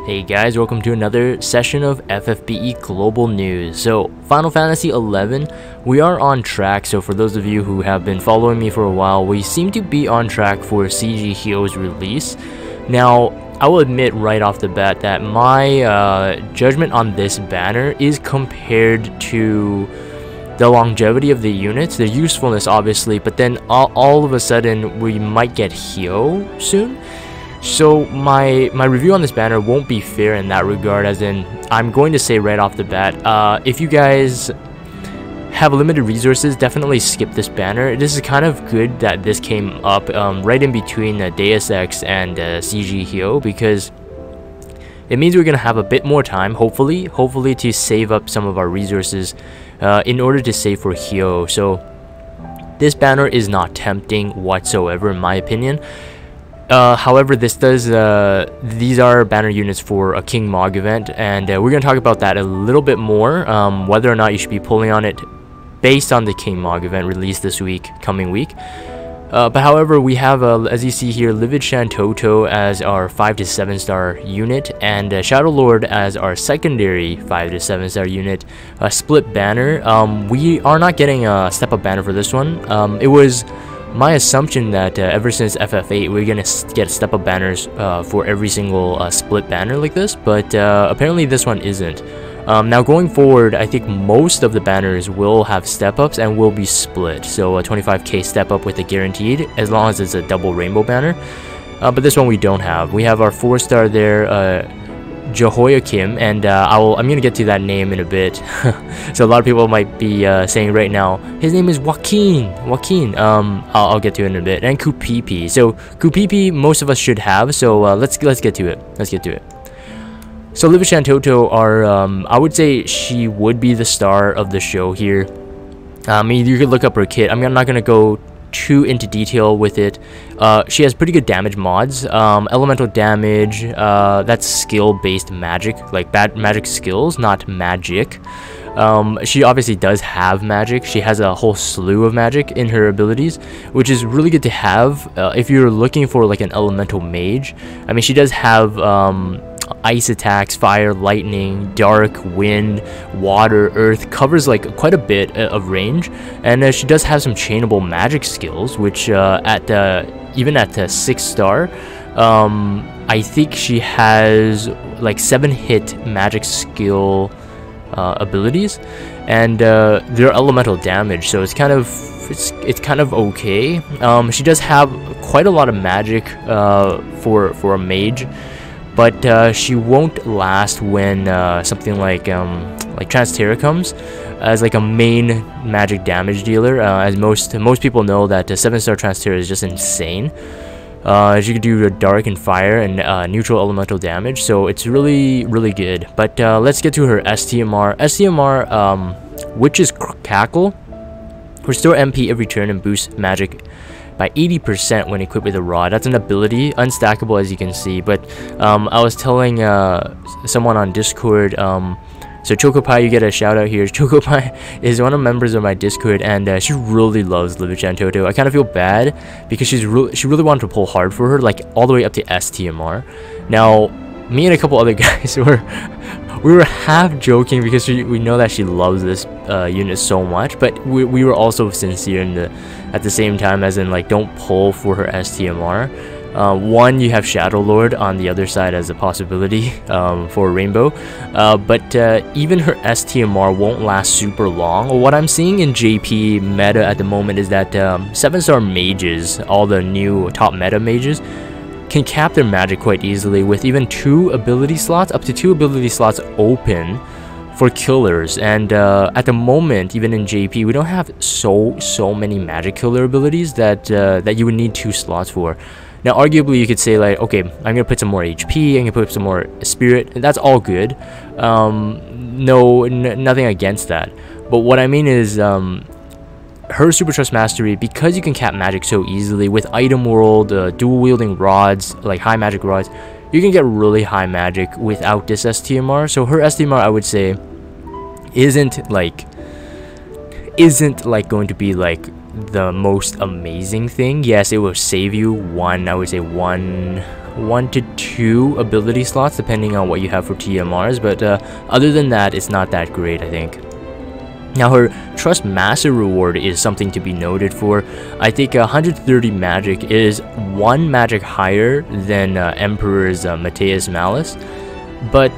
Hey guys, welcome to another session of FFBE Global News. So, Final Fantasy XI, we are on track. So for those of you who have been following me for a while, we seem to be on track for CG Hyo's release. Now, I will admit right off the bat that my judgment on this banner is compared to the longevity of the units, the usefulness obviously, but then all of a sudden we might get Hyo soon. So my review on this banner won't be fair in that regard, as in I'm going to say right off the bat, if you guys have limited resources, definitely skip this banner. This is kind of good that this came up right in between Deus Ex and CG Hyo, because it means we're going to have a bit more time, hopefully to save up some of our resources in order to save for Hyo. So this banner is not tempting whatsoever in my opinion. However, these are banner units for a King Mog event, and we're going to talk about that a little bit more, whether or not you should be pulling on it based on the King Mog event released this coming week. But however, we have, as you see here, Livid Shantoto as our 5 to 7 star unit, and Shadow Lord as our secondary 5 to 7 star unit. A split banner. We are not getting a step up banner for this one. It was my assumption that ever since FF8 we're gonna get step up banners for every single split banner like this, but apparently this one isn't. Now going forward, I think most of the banners will have step ups and will be split, so a 25k step up with a guaranteed, as long as it's a double rainbow banner. But this one we don't have. We have our 4 star there, Jehoiakim, and I'm gonna get to that name in a bit. So a lot of people might be saying right now, his name is Joaquin. I'll get to it in a bit. And Kupipi. So Kupipi most of us should have, so let's get to it. So Livid Shantoto are I would say she would be the star of the show here. I mean, you could look up her kit. I'm not gonna go too into detail with it. She has pretty good damage mods, elemental damage, that's skill based magic, like bad magic skills, not magic. She obviously does have magic. She has a whole slew of magic in her abilities, which is really good to have if you're looking for like an elemental mage. I mean, she does have ice attacks, fire, lightning, dark, wind, water, earth, covers like quite a bit of range, and she does have some chainable magic skills, which even at 6 star, I think she has like 7 hit magic skill abilities, and they're elemental damage, so it's kind of okay. She does have quite a lot of magic for a mage, but she won't last when something like Transterra comes as like a main magic damage dealer. As most people know that 7 star Transterra is just insane. She can do dark and fire and neutral elemental damage, so it's really good. But let's get to her STMR. Witch's Cackle. Restore MP every turn and boost magic by 80% when equipped with a rod. That's an ability, unstackable as you can see. But I was telling someone on Discord, so Chocopai, you get a shout out here. Chocopai is one of the members of my Discord, and she really loves Livid Shantoto. I kind of feel bad because she really wanted to pull hard for her, like all the way up to STMR. Now, me and a couple other guys we were half joking because we know that she loves this unit so much, but we were also sincere at the same time, as in like don't pull for her STMR. One, you have Shadow Lord on the other side as a possibility for Rainbow, but even her STMR won't last super long. What I'm seeing in JP meta at the moment is that 7 star mages, all the new top meta mages, can cap their magic quite easily with even up to 2 ability slots open for killers. And at the moment, even in JP, we don't have so many magic killer abilities that you would need 2 slots for. Now, arguably, you could say like, okay, I'm gonna put some more HP, I'm gonna put some more spirit, and that's all good. Nothing against that. But what I mean is, her Super Trust Mastery, because you can cap magic so easily with item world, dual wielding rods, like high magic rods, you can get really high magic without this STMR. So her STMR, I would say, isn't like going to be like the most amazing thing. Yes, it will save you one 1 to 2 ability slots depending on what you have for TMRs, but other than that, it's not that great, I think. Now her Trust Master reward is something to be noted for. I think 130 magic is 1 magic higher than Emperor's Mateus Malice, but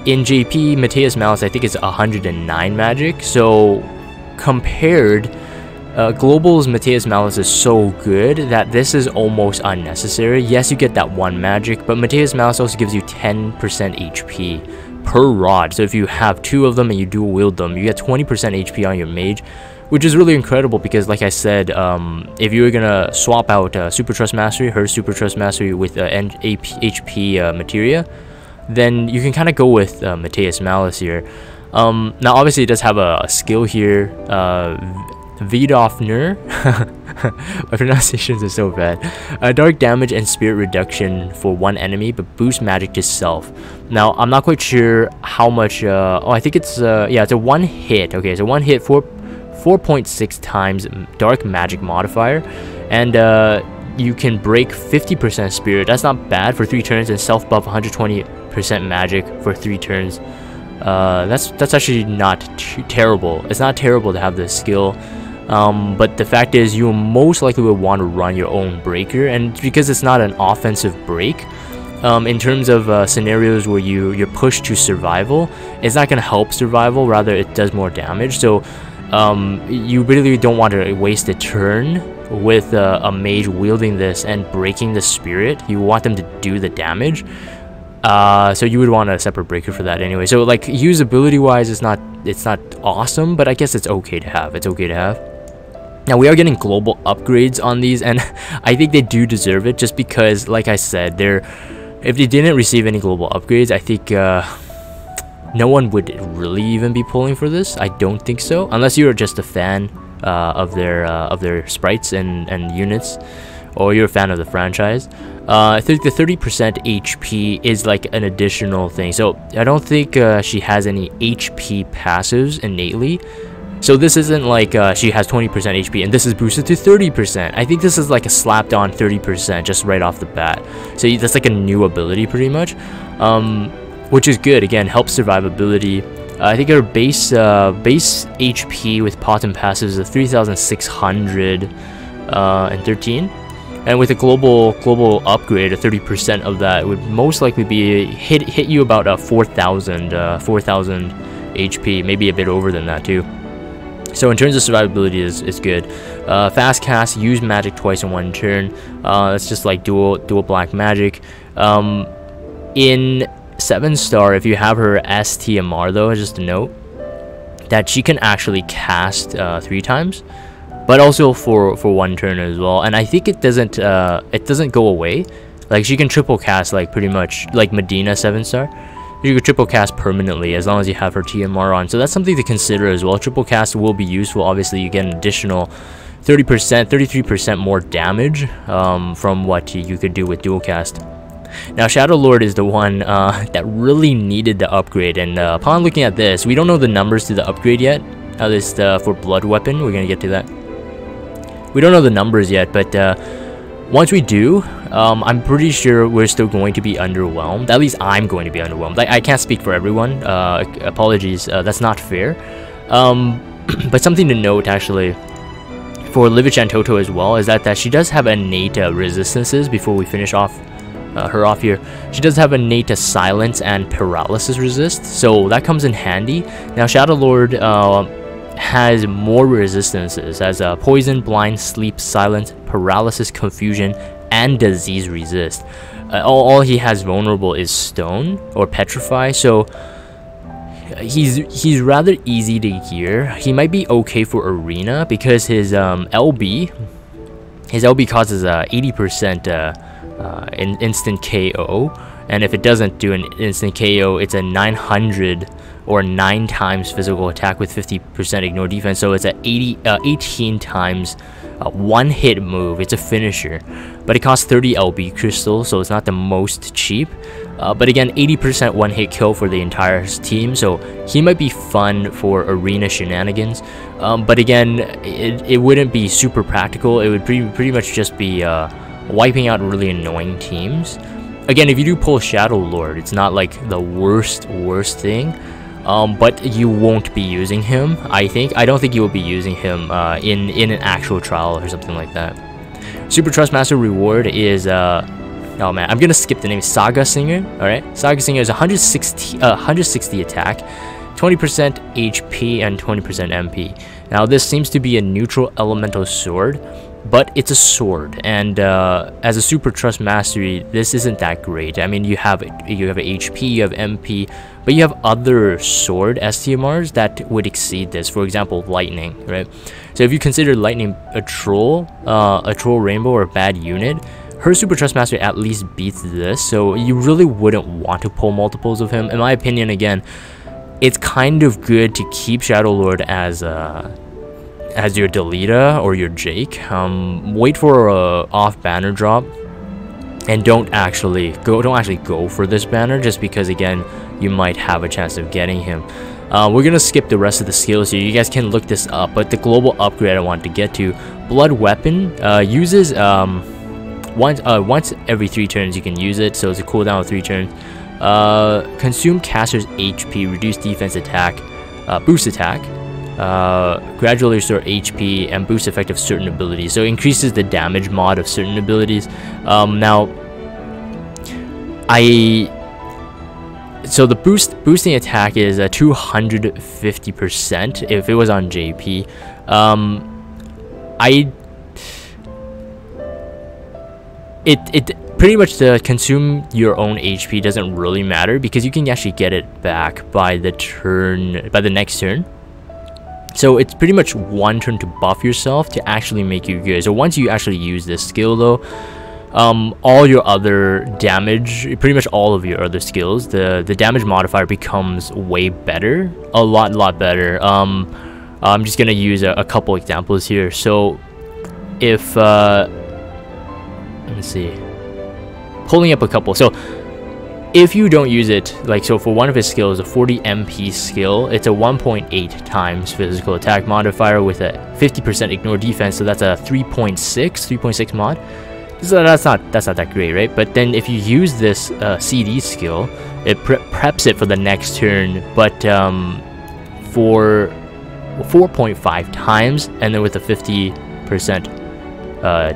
in JP, Mateus Malice I think it's 109 magic, so compared, Global's Mateus Malice is so good that this is almost unnecessary. Yes, you get that 1 magic, but Mateus Malice also gives you 10% HP per rod. So if you have 2 of them and you dual wield them, you get 20% HP on your mage, which is really incredible because, like I said, if you were gonna swap out Super Trust Mastery, her Super Trust Mastery with HP Materia, then you can kind of go with Mateus Malice here. Now obviously it does have a skill here, Vidofner. My pronunciations are so bad. Dark damage and spirit reduction for 1 enemy, but boost magic to self. Now I'm not quite sure how much. Oh, I think it's yeah, it's a 1 hit. Okay, so 1 hit, 4.6 times dark magic modifier, and you can break 50% spirit. That's not bad for 3 turns, and self buff 120% magic for 3 turns. That's actually not too terrible. It's not terrible to have this skill. But the fact is, you most likely will want to run your own breaker, and because it's not an offensive break, in terms of scenarios where you're pushed to survival, it's not going to help survival, rather it does more damage. So you really don't want to waste a turn with a mage wielding this and breaking the spirit. You want them to do the damage, so you would want a separate breaker for that anyway. So like usability wise, it's not awesome, but I guess it's okay to have. Now we are getting global upgrades on these, and I think they do deserve it, just because, like I said, if they didn't receive any global upgrades, I think no one would really even be pulling for this. I don't think so, unless you're just a fan of their sprites and units, or you're a fan of the franchise. I think the 30% HP is like an additional thing. So I don't think she has any HP passives innately. So this isn't like she has 20% HP and this is boosted to 30%. I think this is like a slapped on 30% just right off the bat. So that's like a new ability pretty much, which is good. Again, helps survivability. I think her base HP with pots and passives is 3,613, and with a global upgrade, a 30% of that would most likely be hit you about 4,000 HP, maybe a bit over than that too. So in terms of survivability, is good. Fast cast, use magic twice in 1 turn. That's just like dual black magic. In 7-star, if you have her STMR though, just a note that she can actually cast 3 times, but also for 1 turn as well. And I think it doesn't go away. Like she can triple cast, like pretty much like Medina 7-star. You could triple cast permanently as long as you have her TMR on. So that's something to consider as well. Triple cast will be useful. Obviously, you get an additional 30%, 33% more damage from what you could do with dual cast. Now, Shadow Lord is the one that really needed the upgrade. And upon looking at this, we don't know the numbers to the upgrade yet. At least for Blood Weapon, we're going to get to that. We don't know the numbers yet, but once we do, I'm pretty sure we're still going to be underwhelmed. At least I'm going to be underwhelmed. I can't speak for everyone. Apologies, that's not fair. But something to note, actually, for Livichan Toto as well, is that she does have innate resistances. Before we finish off her off here, she does have innate silence and paralysis resist, so that comes in handy. Now, Shadow Lord has more resistances, as poison, blind, sleep, silence, paralysis, confusion, and disease resist. All he has vulnerable is stone or petrify, so he's rather easy to gear. He might be okay for arena because his LB causes 80% instant KO, and if it doesn't do an instant KO, it's a 900 or 9 times physical attack with 50% ignore defense. So it's a 18 times one-hit move. It's a finisher, but it costs 30 LB crystals, so it's not the most cheap. But again, 80% one-hit kill for the entire team, so he might be fun for arena shenanigans. But again, it wouldn't be super practical. It would pretty much just be wiping out really annoying teams. again, if you do pull Shadow Lord, it's not like the worst thing. But you won't be using him, I think. I don't think you will be using him in an actual trial or something like that. Super Trustmaster reward is, oh man, I'm gonna skip the name, Saga Singer, alright? Saga Singer is 160 attack, 20% HP, and 20% MP. Now, this seems to be a neutral elemental sword, but it's a sword, and as a Super Trust Mastery, this isn't that great. I mean, you have HP, you have MP, but you have other sword STMRs that would exceed this. For example, Lightning, right? So if you consider Lightning a troll rainbow, or a bad unit, her Super Trust Mastery at least beats this. So you really wouldn't want to pull multiples of him. In my opinion, again, it's kind of good to keep Shadow Lord as your Delita or your Jake. Wait for a off banner drop, and don't actually go for this banner, just because again you might have a chance of getting him. We're gonna skip the rest of the skills here. You guys can look this up, but the global upgrade I want to get to, Blood Weapon, uses once every 3 turns you can use it, so it's a cooldown of 3 turns. Consume caster's HP, reduce defense attack, boost attack, gradually restore HP, and boost effect of certain abilities. So it increases the damage mod of certain abilities. So the boosting attack is 250% if it was on JP. It pretty much, the consume your own HP doesn't really matter, because you can actually get it back by the next turn. So it's pretty much 1 turn to buff yourself to actually make you good. So once you actually use this skill though, all your other damage, pretty much all of your other skills, the damage modifier becomes way better, a lot better. I'm just gonna use a couple examples here. So if let's see, pulling up a couple. So if you don't use it, like, so for one of his skills, a 40 MP skill, it's a 1.8 times physical attack modifier with a 50% ignore defense, so that's a 3.6 mod. So that's not that great, right? But then if you use this CD skill, it preps it for the next turn, but for 4.5 times, and then with a 50%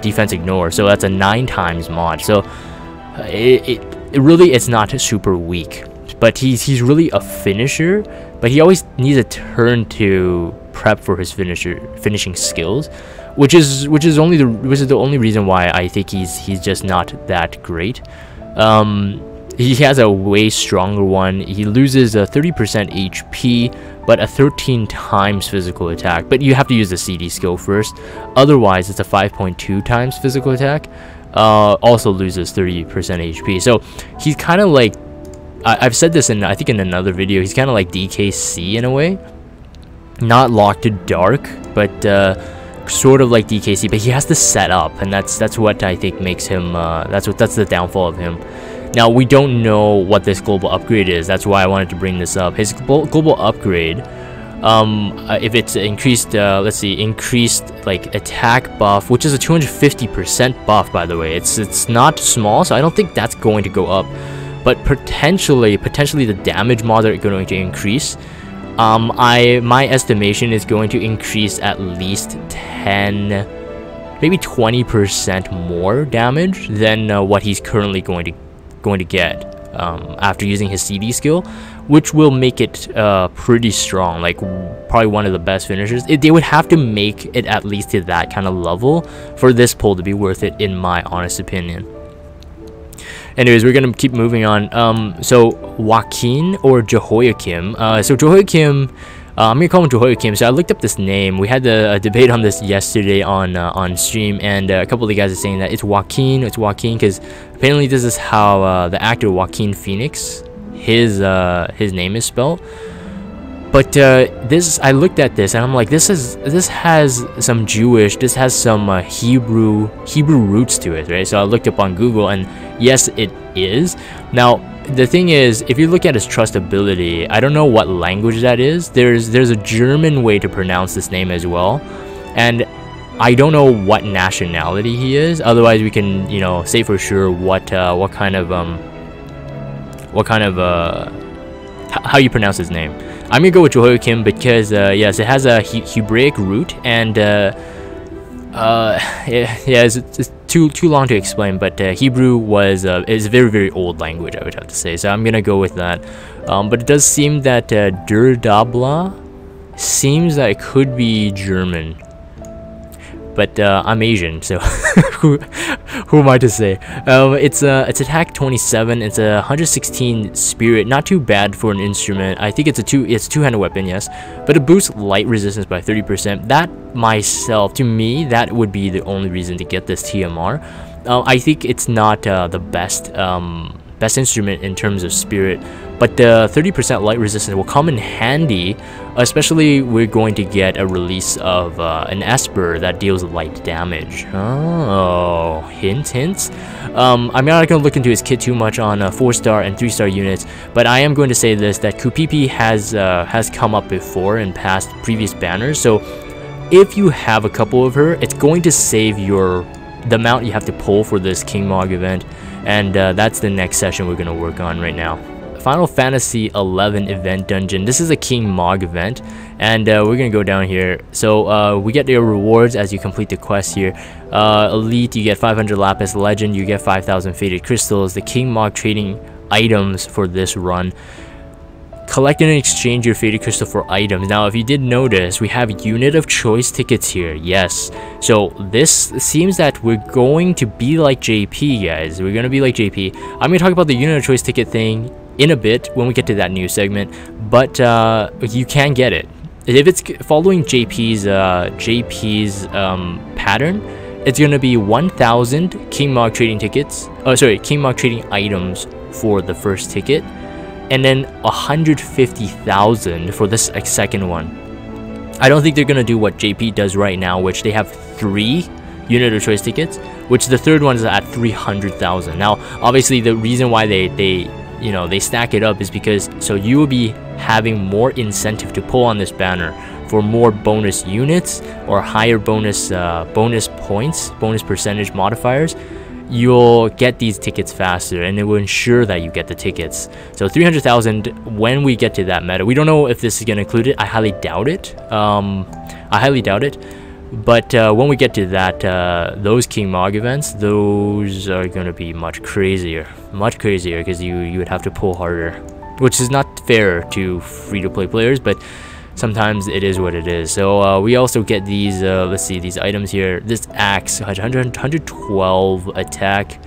defense ignore, so that's a 9 times mod. So it really, it's not super weak, but he's really a finisher, but he always needs a turn to prep for his finishing skills, which is the only reason why I think he's just not that great. He has a way stronger one. He loses a 30% HP, but a 13 times physical attack. But you have to use the CD skill first. Otherwise, it's a 5.2 times physical attack. Also loses 30% HP. So he's kind of like, I've said this I think in another video, he's kind of like DKC in a way. Not locked to dark, but sort of like DKC, but he has to set up, and that's what I think makes him that's the downfall of him. Now, we don't know what this global upgrade is. That's why I wanted to bring this up. His global upgrade, if it's increased, let's see, increased like attack buff, which is a 250% buff, by the way. It's not small, so I don't think that's going to go up, but potentially the damage mods are going to increase. My estimation is going to increase at least 10, maybe 20% more damage than what he's currently going to get after using his CD skill, which will make it pretty strong, like probably one of the best finishers. They would have to make it at least to that kind of level for this pull to be worth it, in my honest opinion. Anyways, we're gonna keep moving on. So Joaquin or Jehoiakim. So Jehoiakim, I'm gonna call him Jehoiakim. So I looked up this name. We had a debate on this yesterday on stream, and a couple of the guys are saying that it's Joaquin, because apparently this is how the actor Joaquin Phoenix, his name is spelled. But I looked at this and I'm like, this has some Jewish, this has some Hebrew roots to it, right? So I looked up on Google, and yes, it is. Now the thing is, if you look at his trustability, I don't know what language that is. There's a German way to pronounce this name as well, and I don't know what nationality he is. Otherwise, we can, you know, say for sure what kind of how you pronounce his name. I'm gonna go with Jehoiakim because yes, it has a Hebraic root, and it's too long to explain. But Hebrew is a very old language, I would have to say. So I'm gonna go with that. But it does seem that Durdabla seems that it could be German. But I'm Asian, so who am I to say? It's attack 27. It's a 116 spirit, not too bad for an instrument. I think it's a two-handed weapon, yes, but it boosts light resistance by 30%. That myself, to me, that would be the only reason to get this TMR. I think it's not the best instrument in terms of spirit, but the 30% light resistance will come in handy, especially we're going to get a release of an Esper that deals light damage. Oh, hints. I'm not going to look into his kit too much on 4-star and 3-star units, but I am going to say this, that Kupipi has come up before in past previous banners, so if you have a couple of her, it's going to save the amount you have to pull for this King Mog event, and that's the next session we're going to work on right now. Final Fantasy 11 event dungeon. This is a King Mog event, and we're gonna go down here. So we get your rewards as you complete the quest here. Elite, you get 500 Lapis. Legend, you get 5,000 faded crystals. The King Mog trading items for this run. Collect and exchange your faded crystal for items. Now, if you did notice, we have unit of choice tickets here. Yes. So this seems that we're going to be like JP, guys. We're gonna be like JP. I'm gonna talk about the unit of choice ticket thing in a bit when we get to that new segment, but you can get it if it's following JP's pattern. It's gonna be 1,000 King Mog trading tickets. Oh, sorry, King Mog trading items for the first ticket, and then 150,000 for this second one. I don't think they're gonna do what JP does right now, which they have 3 unit of choice tickets, which the third one is at 300,000. Now, obviously, the reason why they stack it up is because so you will be having more incentive to pull on this banner for more bonus units or higher bonus points, bonus percentage modifiers. You'll get these tickets faster, and it will ensure that you get the tickets. So 300,000 when we get to that meta. We don't know if this is gonna include it. I highly doubt it. But when we get to that, those King Mog events, those are gonna be much crazier, because you would have to pull harder, which is not fair to free-to-play players, but sometimes it is what it is. So we also get these, let's see, these items here. This axe, 112 attack,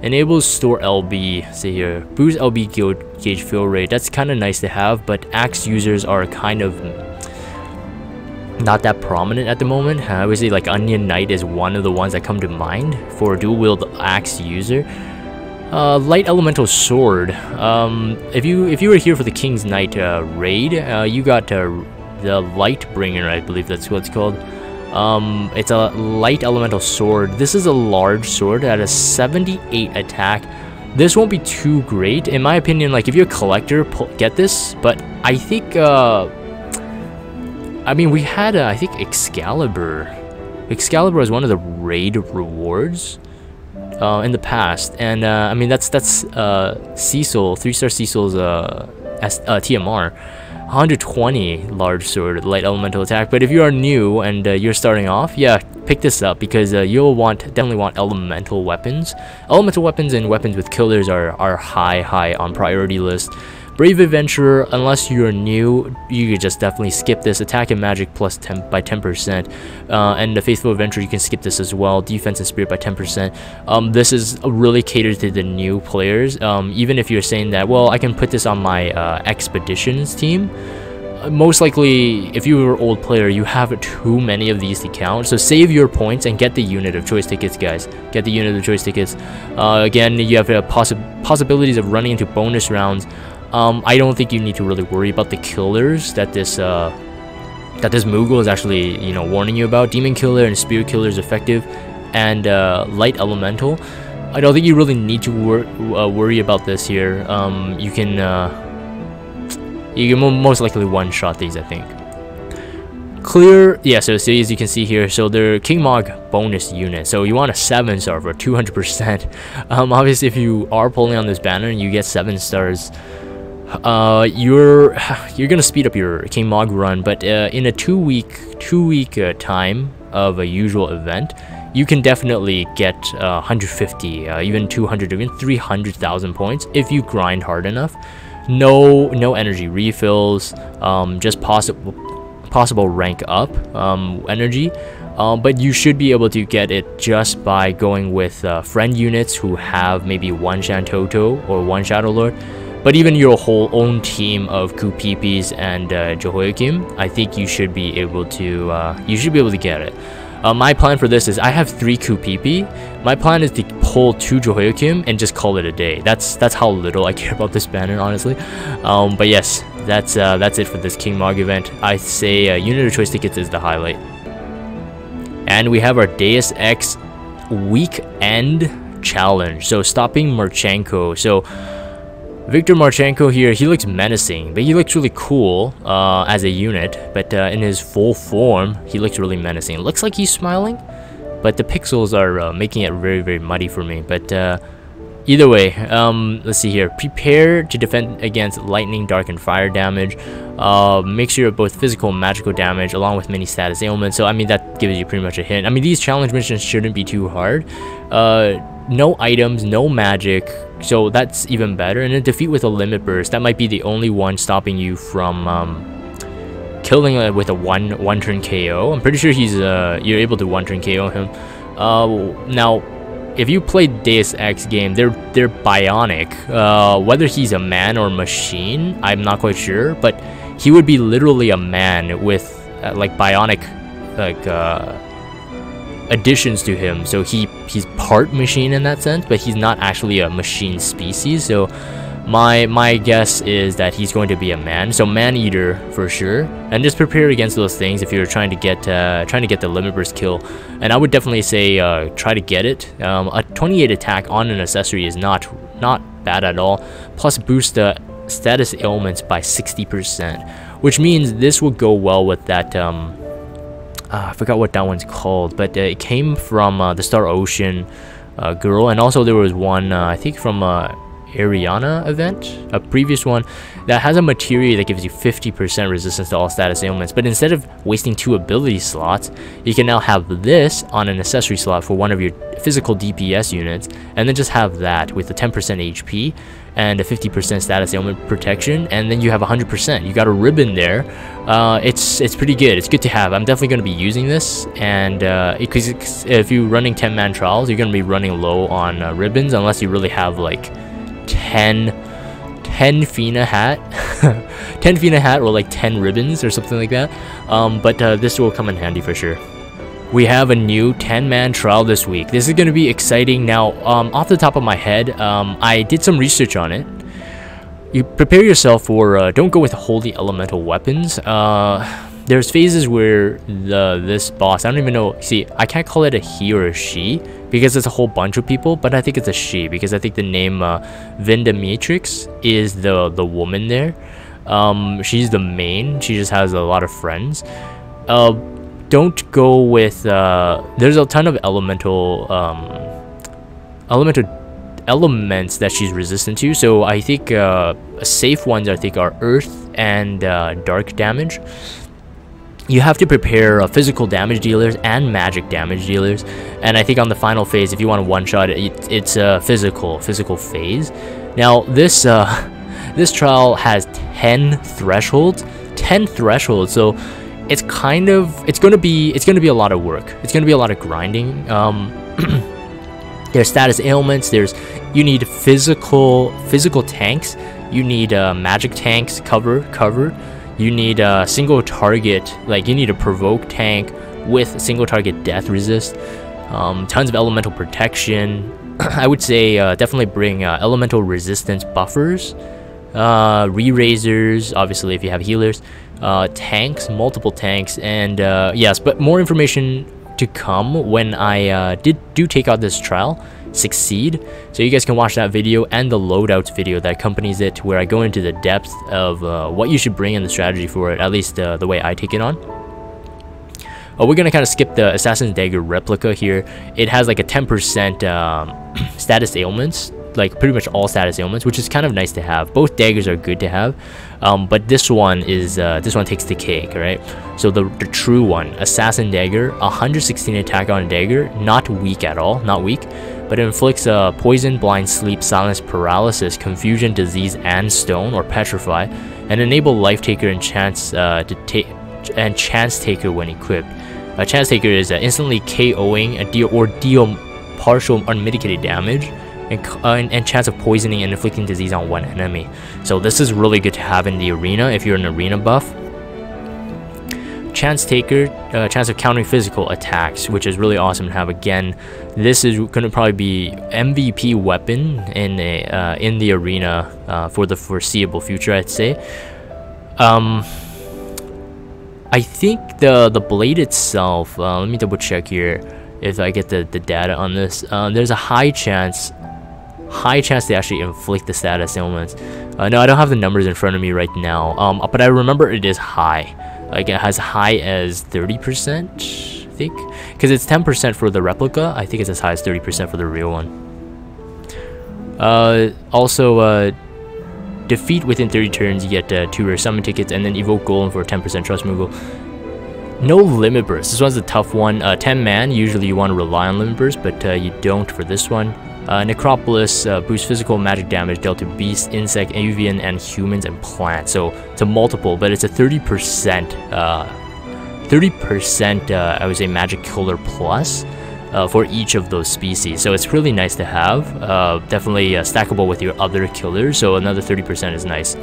enables store LB. See here, boost LB gauge fill rate. That's kind of nice to have, but axe users are kind of not that prominent at the moment. I would say like Onion Knight is one of the ones that come to mind for a dual wield axe user. Light elemental sword. If you were here for the King's Knight raid, you got the Light Bringer, I believe that's what it's called. It's a light elemental sword. This is a large sword at a 78 attack. This won't be too great in my opinion. Like if you're a collector, get this. But I think I mean, we had, I think, Excalibur. Excalibur was one of the raid rewards in the past, and I mean that's Cecil, 3-star Cecil's TMR, 120 large sword, light elemental attack. But if you are new and you're starting off, yeah, pick this up because you'll definitely want elemental weapons. Elemental weapons and weapons with killers are high on priority list. Brave Adventurer, unless you're new, you could just definitely skip this. Attack and magic plus 10 by 10%. And the Faithful Adventurer, you can skip this as well. Defense and spirit by 10%. This is really catered to the new players. Even if you're saying that, well, I can put this on my expeditions team. Most likely, if you were an old player, you have too many of these to count. So save your points and get the unit of choice tickets, guys. Get the unit of choice tickets. Again, you have possibilities of running into bonus rounds. I don't think you need to really worry about the killers that this Moogle is actually, you know, warning you about. Demon Killer and Spirit Killer is effective, and Light Elemental. I don't think you really need to worry about this here. You can most likely one-shot these, I think. clear, yeah, so as you can see here, so they're King Mog bonus unit, so you want a 7-star for 200%. Obviously if you are pulling on this banner and you get 7 stars, you're gonna speed up your King Mog run, but in a two week time of a usual event, you can definitely get 150, even 200, even 300,000 points if you grind hard enough. No energy refills, just possible rank up energy, but you should be able to get it just by going with friend units who have maybe 1 Shantoto or 1 Shadow Lord. But even your whole own team of Kupipis and Jehoiakim, I think you should be able to get it. My plan for this is I have 3 Kupipi. My plan is to pull 2 Jehoiakim and just call it a day. That's how little I care about this banner, honestly. But yes, that's it for this King Mog event. I say unit of choice tickets is the highlight. And we have our Deus Ex weekend challenge. So stopping Marchenko. So Victor Marchenko here, he looks menacing, but he looks really cool as a unit, but in his full form, he looks really menacing. It looks like he's smiling, but the pixels are making it very, very muddy for me. But either way, let's see here. Prepare to defend against lightning, dark, and fire damage. Mixture of both physical and magical damage, along with many status ailments. So, I mean, that gives you pretty much a hint. I mean, these challenge missions shouldn't be too hard. No items, no magic, so that's even better. And a defeat with a limit burst, that might be the only one stopping you from killing with a one turn KO. I'm pretty sure he's you're able to 1-turn KO him. Now, if you play Deus Ex game, they're bionic. Whether he's a man or machine, I'm not quite sure, but he would be literally a man with like bionic additions to him. So he's part machine in that sense, but he's not actually a machine species. So my guess is that he's going to be a man, so man eater for sure. And just prepare against those things if you're trying to get the limit burst kill. And I would definitely say try to get it. A 28 attack on an accessory is not bad at all, plus boost the status ailments by 60%, which means this will go well with that I forgot what that one's called, but it came from the Star Ocean girl, and also there was one I think from Ariana event, a previous one that has a materia that gives you 50% resistance to all status ailments. But instead of wasting 2 ability slots, you can now have this on an accessory slot for one of your physical DPS units, and then just have that with a 10% HP and a 50% status ailment protection, and then you have 100%. You got a ribbon there. It's pretty good. It's good to have. I'm definitely going to be using this, and because if you're running 10-man trials, you're going to be running low on ribbons unless you really have like 10 Fina hat 10 Fina hat or like 10 ribbons or something like that. But this will come in handy for sure. We have a new 10-man trial this week. This is going to be exciting. Now, off the top of my head, I did some research on it. You prepare yourself for don't go with holy elemental weapons. There's phases where this boss, I don't even know, see, I can't call it a he or a she because it's a whole bunch of people, but I think it's a she because I think the name Vindamatrix is the woman there. She's the main. She just has a lot of friends. Don't go with there's a ton of elemental elements that she's resistant to, so I think safe ones I think are earth and dark damage. You have to prepare physical damage dealers and magic damage dealers, and I think on the final phase, if you want to one-shot it, it's a physical phase. Now this this trial has 10 thresholds, so it's gonna be a lot of work. It's gonna be a lot of grinding. There's status ailments. You need physical tanks. You need magic tanks cover. You need a single target, like you need a provoke tank with single target death resist. Tons of elemental protection. I would say definitely bring elemental resistance buffers, re-raisers, obviously if you have healers, tanks, multiple tanks, and yes, but more information to come when I do take out this trial, Succeed. So you guys can watch that video and the loadouts video that accompanies it, where I go into the depth of what you should bring in the strategy for it, at least the way I take it on. We're gonna kind of skip the Assassin's Dagger replica here. It has like a 10% status ailments, like pretty much all status ailments, which is kind of nice to have. Both daggers are good to have, but this one takes the cake, right? So the true one, Assassin Dagger, 116 attack on a dagger, not weak at all, not weak, but it inflicts poison, blind, sleep, silence, paralysis, confusion, disease, and stone or petrify, and enable life taker and chance taker when equipped. Chance taker is instantly KOing deal partial unmitigated damage, and chance of poisoning and inflicting disease on one enemy. So this is really good to have in the arena if you're an arena buff. Chance taker, chance of countering physical attacks, which is really awesome to have. Again, this is going to probably be MVP weapon in the arena for the foreseeable future, I'd say. I think the blade itself, let me double check here if I get the data on this. There's a high chance they actually inflict the status ailments. No, I don't have the numbers in front of me right now, but I remember it is high. Like it has high as 30%, I think, because it's 10% for the replica. I think it's as high as 30% for the real one. Also, defeat within 30 turns, you get 2 rare summon tickets, and then evoke golem for a 10% trust removal. No limit burst. This one's a tough one. 10 man, usually you want to rely on limit burst, but you don't for this one. Necropolis boosts physical magic damage dealt to beasts, insect, avian, and humans and plants. So it's a multiple, but it's a 30%, I would say magic killer plus for each of those species. So it's really nice to have. Definitely stackable with your other killers. So another 30% is nice.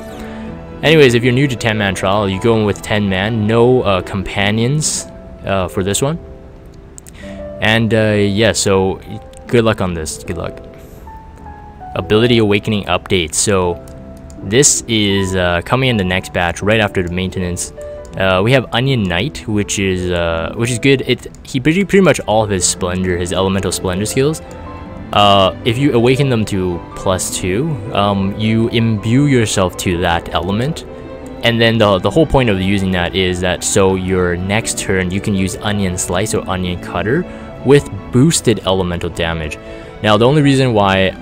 Anyways, if you're new to 10-man trial, you go in with 10 man, no companions for this one. And yeah, so good luck on this. Good luck. Ability Awakening update. So this is coming in the next batch right after the maintenance. We have Onion Knight, which is good. He pretty much all of his splendor, his elemental splendor skills. If you awaken them to +2, you imbue yourself to that element, and then the whole point of using that is that so your next turn you can use Onion Slice or Onion Cutter with boosted elemental damage. Now the only reason why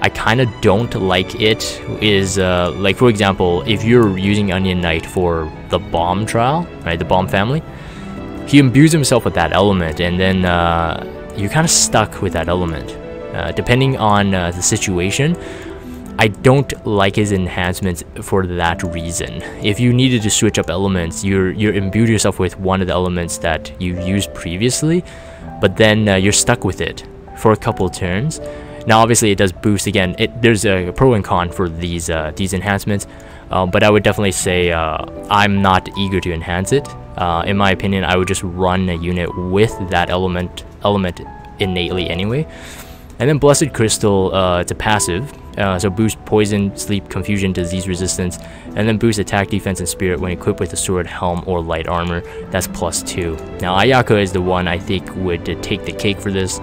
I kind of don't like it is like, for example, if you're using Onion Knight for the bomb trial, right, the bomb family, he imbues himself with that element, and then you're kind of stuck with that element. Depending on the situation, I don't like his enhancements for that reason. If you needed to switch up elements, you're imbued yourself with one of the elements that you used previously, but then you're stuck with it for a couple turns. Now obviously it does boost again. There's a pro and con for these enhancements, but I would definitely say I'm not eager to enhance it. In my opinion, I would just run a unit with that element innately anyway. And then Blessed Crystal, it's a passive, so boost poison, sleep, confusion, disease resistance, and then boost attack, defense, and spirit when equipped with a sword, helm, or light armor. That's +2. Now Ayaka is the one I think would take the cake for this.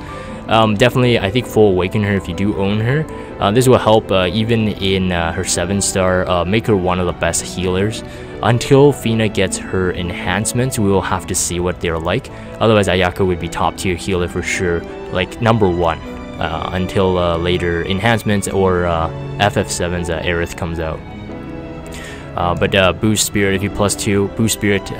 Definitely, I think full awaken her if you do own her. This will help even in her 7-star, make her one of the best healers. Until Fina gets her enhancements, we will have to see what they're like. Otherwise, Ayaka would be top tier healer for sure, like #1. Until later enhancements or FF7's Aerith comes out. But boost spirit if you +2, boost spirit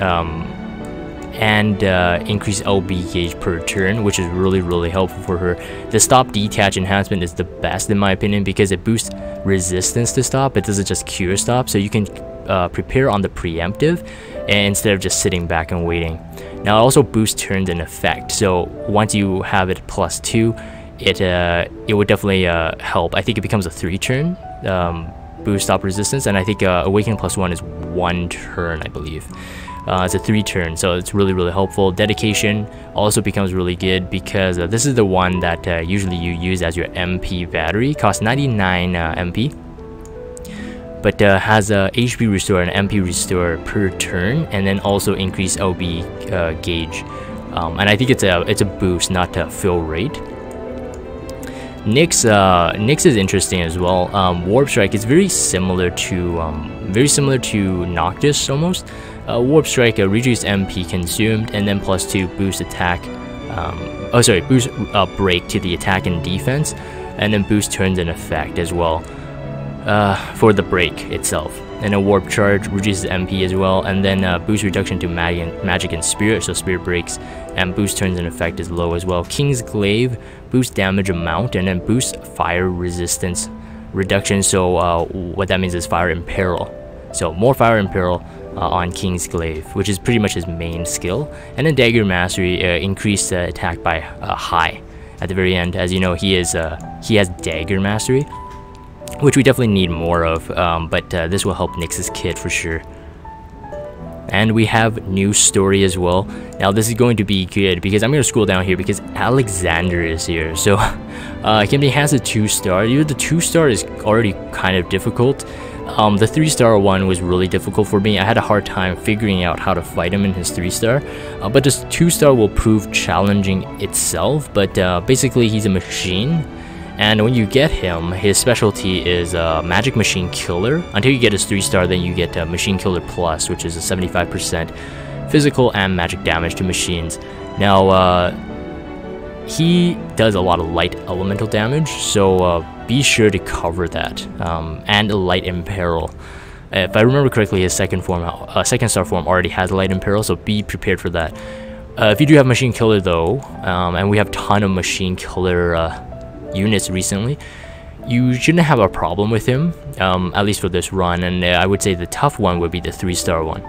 and increase LB gauge per turn, which is really helpful for her. The stop detach enhancement is the best in my opinion because it boosts resistance to stop. It doesn't just cure stop, so you can prepare on the preemptive instead of just sitting back and waiting. Now it also boosts turns in effect, so once you have it +2, it would definitely help. I think it becomes a 3-turn boost stop resistance, and I think Awakening +1 is 1 turn, I believe. It's a 3-turn, so it's really helpful. Dedication also becomes really good because this is the one that usually you use as your MP battery. Costs 99 MP, but has a HP restore and MP restore per turn, and then also increase LB gauge. And I think it's a boost, not a fill rate. Nyx is interesting as well. Warp Strike is very similar to Noctis almost. Warp Strike, reduce MP consumed, and then +2 boost attack. Boost break to the attack and defense, and then boost turns and effect as well for the break itself. And a Warp Charge reduces MP as well, and then boost reduction to magic and spirit, so spirit breaks, and boost turns and effect is low as well. King's Glaive, boost damage amount, and then boost fire resistance reduction, so what that means is fire in peril. So more fire in peril on King's Glaive, which is pretty much his main skill. And then Dagger Mastery, increased attack by high at the very end. As you know, he has Dagger Mastery, which we definitely need more of, but this will help Nyx's kit for sure. And we have new story as well. Now this is going to be good because I'm going to scroll down here because Alexander is here. So Kimberly has a 2-star. The 2-star is already kind of difficult. The 3-star one was really difficult for me. I had a hard time figuring out how to fight him in his 3-star. But this 2-star will prove challenging itself. But basically he's a machine. And when you get him, his specialty is Magic Machine Killer. Until you get his 3-star, then you get Machine Killer Plus, which is a 75% physical and magic damage to machines. Now, he does a lot of light elemental damage, so be sure to cover that. And Light in Peril. If I remember correctly, his second star form already has Light in Peril, so be prepared for that. If you do have Machine Killer though, and we have a ton of Machine Killer units recently, you shouldn't have a problem with him, at least for this run. And I would say the tough one would be the 3-star one.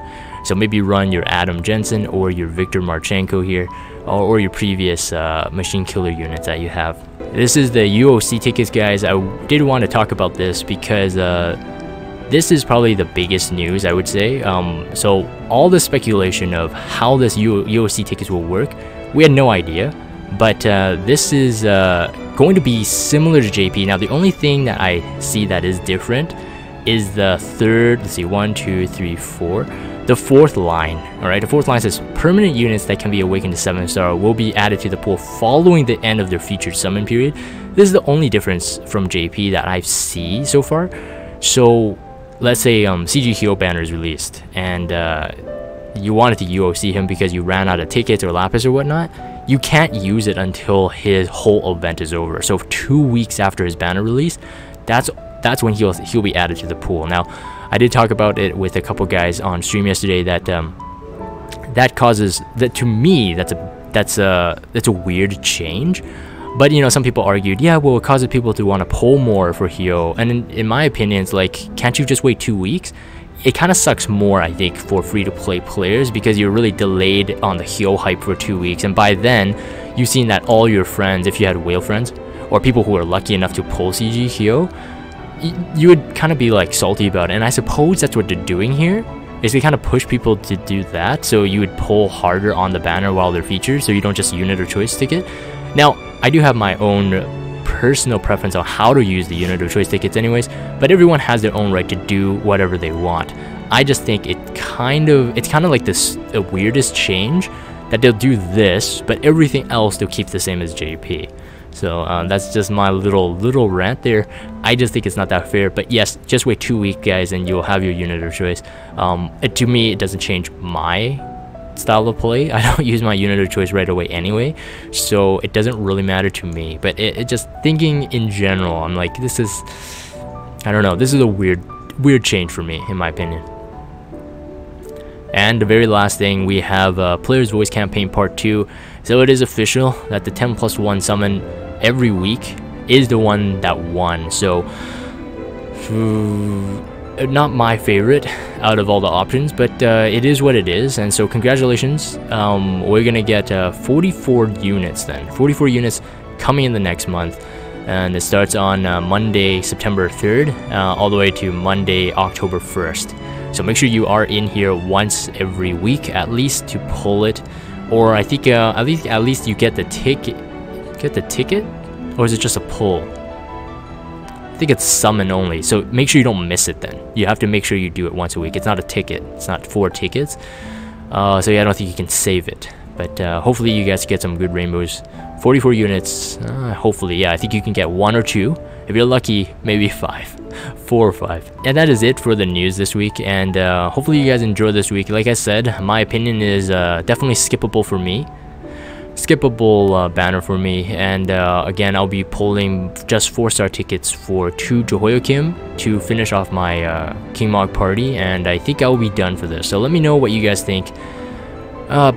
So maybe run your Adam Jensen or your Victor Marchenko here, or your previous Machine Killer units that you have. This is the UoC tickets, guys. I did want to talk about this because this is probably the biggest news, I would say. So all the speculation of how this UoC tickets will work, we had no idea. But this is going to be similar to JP. Now the only thing that I see that is different is the third, let's see, 1, 2, 3, 4, the 4th line. All right, the 4th line says permanent units that can be awakened to 7-star will be added to the pool following the end of their featured summon period. This is the only difference from JP that I've seen so far. So let's say CG Hero banner is released and you wanted to UoC him because you ran out of tickets or Lapis or whatnot. You can't use it until his whole event is over. So 2 weeks after his banner release, that's when he'll be added to the pool. Now, I did talk about it with a couple guys on stream yesterday that to me that's a weird change. But you know, some people argued, yeah, well, it causes people to want to pull more for Hyo. And in my opinion, it's like, can't you just wait 2 weeks? It kind of sucks more, I think, for free-to-play players because you're really delayed on the Hyo hype for 2 weeks, and by then, you've seen that all your friends, if you had whale friends, or people who are lucky enough to pull CG Hyo, you would kind of be like salty about it. And I suppose that's what they're doing here, is they kind of push people to do that, so you would pull harder on the banner while they're featured, so you don't just unit or choice ticket. Now, I do have my own personal preference on how to use the unit or choice tickets anyways, but everyone has their own right to do whatever they want. I just think it's kind of like this weirdest change that they'll do this, but everything else they'll keep the same as JP. So that's just my little rant there. I just think it's not that fair, but yes, just wait 2 weeks, guys, and you'll have your unit of choice. To me, it doesn't change my style of play. I don't use my unit of choice right away anyway, so it doesn't really matter to me. But it just thinking in general, I'm like, this is, I don't know, this is a weird change for me, in my opinion. And the very last thing, we have Player's Voice Campaign Part 2. So it is official that the 10+1 summon every week is the one that won. So not my favorite out of all the options, but it is what it is. And so congratulations, we're gonna get 44 units then. 44 units coming in the next month, and it starts on Monday, September 3rd, all the way to Monday, October 1st. So make sure you are in here once every week at least to pull it, or I think at least you get the ticket. Get the ticket, or is it just a pull? I think it's summon only, so make sure you don't miss it then. You have to make sure you do it once a week. It's not a ticket. It's not 4 tickets. So yeah, I don't think you can save it. But hopefully you guys get some good rainbows 44 units. Hopefully, yeah, I think you can get 1 or 2. If you're lucky, maybe 5. 4 or 5. And that is it for the news this week, and hopefully you guys enjoyed this week. Like I said, my opinion is definitely skippable for me. Skippable banner for me, and again, I'll be pulling just 4-star tickets for 2 Jehoiakim to finish off my King Mog party, and I think I'll be done for this. So let me know what you guys think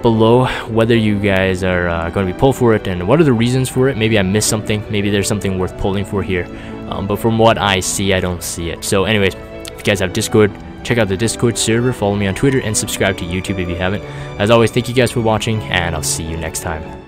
below, whether you guys are going to be pulled for it and what are the reasons for it. Maybe I missed something, maybe there's something worth pulling for here, but from what I see, I don't see it. So anyways, if you guys have Discord, check out the Discord server, follow me on Twitter, and subscribe to YouTube if you haven't. As always, thank you guys for watching, and I'll see you next time.